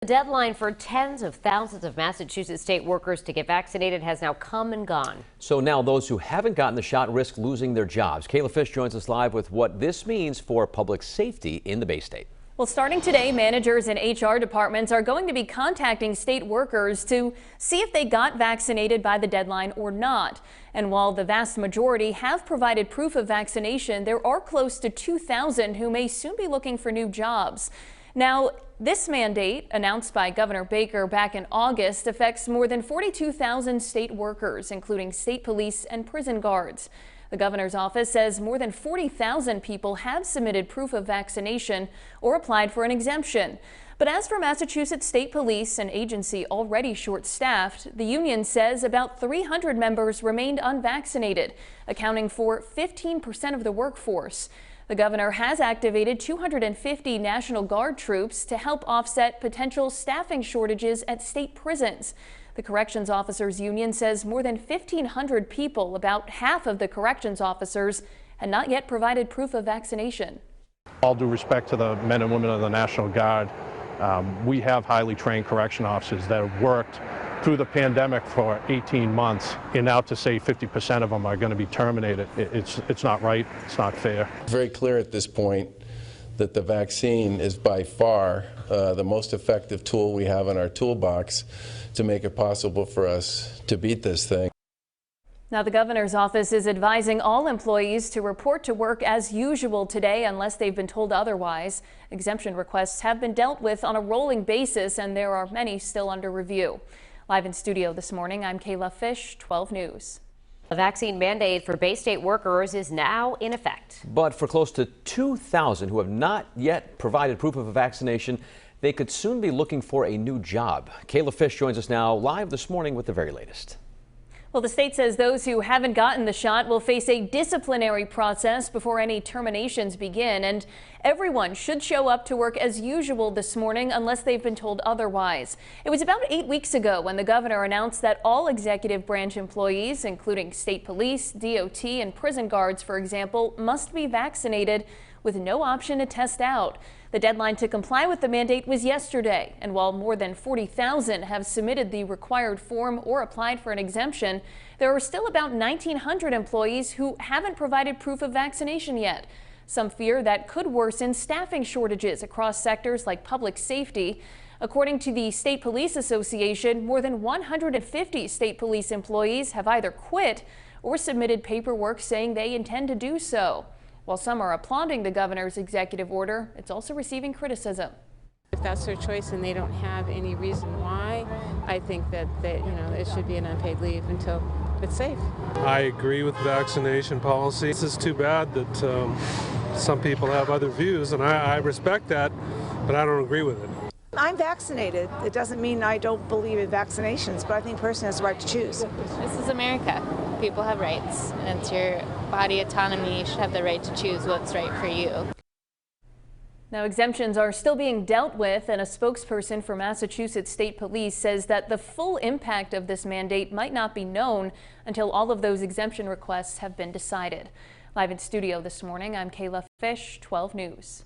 The deadline for tens of thousands of Massachusetts state workers to get vaccinated has now come and gone. So now those who haven't gotten the shot risk losing their jobs. Kayla Fish joins us live with what this means for public safety in the Bay State. Well, starting today, managers and HR departments are going to be contacting state workers to see if they got vaccinated by the deadline or not. And while the vast majority have provided proof of vaccination, there are close to 2,000 who may soon be looking for new jobs. Now, this mandate, announced by Governor Baker back in August, affects more than 42,000 state workers, including state police and prison guards. The governor's office says more than 40,000 people have submitted proof of vaccination or applied for an exemption. But as for Massachusetts State Police, an agency already short-staffed, the union says about 300 members remained unvaccinated, accounting for 15% of the workforce. The governor has activated 250 National Guard troops to help offset potential staffing shortages at state prisons. The Corrections Officers Union says more than 1,500 people, about half of the corrections officers, had not yet provided proof of vaccination. All due respect to the men and women of the National Guard, we have highly trained correction officers that have worked through the pandemic for 18 months, and now to say 50% of them are going to be terminated, it's not right, it's not fair. It's very clear at this point that the vaccine is by far the most effective tool we have in our toolbox to make it possible for us to beat this thing. Now, the governor's office is advising all employees to report to work as usual today unless they've been told otherwise. Exemption requests have been dealt with on a rolling basis, and there are many still under review. Live in studio this morning, I'm Kayla Fish, 12 News. A vaccine mandate for Bay State workers is now in effect. But for close to 2,000 who have not yet provided proof of a vaccination, they could soon be looking for a new job. Kayla Fish joins us now live this morning with the very latest. Well, the state says those who haven't gotten the shot will face a disciplinary process before any terminations begin, and everyone should show up to work as usual this morning unless they've been told otherwise. It was about 8 weeks ago when the governor announced that all executive branch employees, including state police, DOT, and prison guards, for example, must be vaccinated with no option to test out. The deadline to comply with the mandate was yesterday, and while more than 40,000 have submitted the required form or applied for an exemption, there are still about 1,900 employees who haven't provided proof of vaccination yet. Some fear that could worsen staffing shortages across sectors like public safety. According to the State Police Association, more than 150 state police employees have either quit or submitted paperwork saying they intend to do so. While some are applauding the governor's executive order, it's also receiving criticism. If that's their choice and they don't have any reason why, I think that it should be an unpaid leave until it's safe. I agree with the vaccination policy. This is too bad that some people have other views, and I respect that, but I don't agree with it. I'm vaccinated. It doesn't mean I don't believe in vaccinations, but I think a person has the right to choose. This is America. People have rights, and it's your body autonomy. You should have the right to choose what's right for you. Now, exemptions are still being dealt with, and a spokesperson for Massachusetts State Police says that the full impact of this mandate might not be known until all of those exemption requests have been decided. Live in studio this morning, I'm Kayla Fish, 12 News.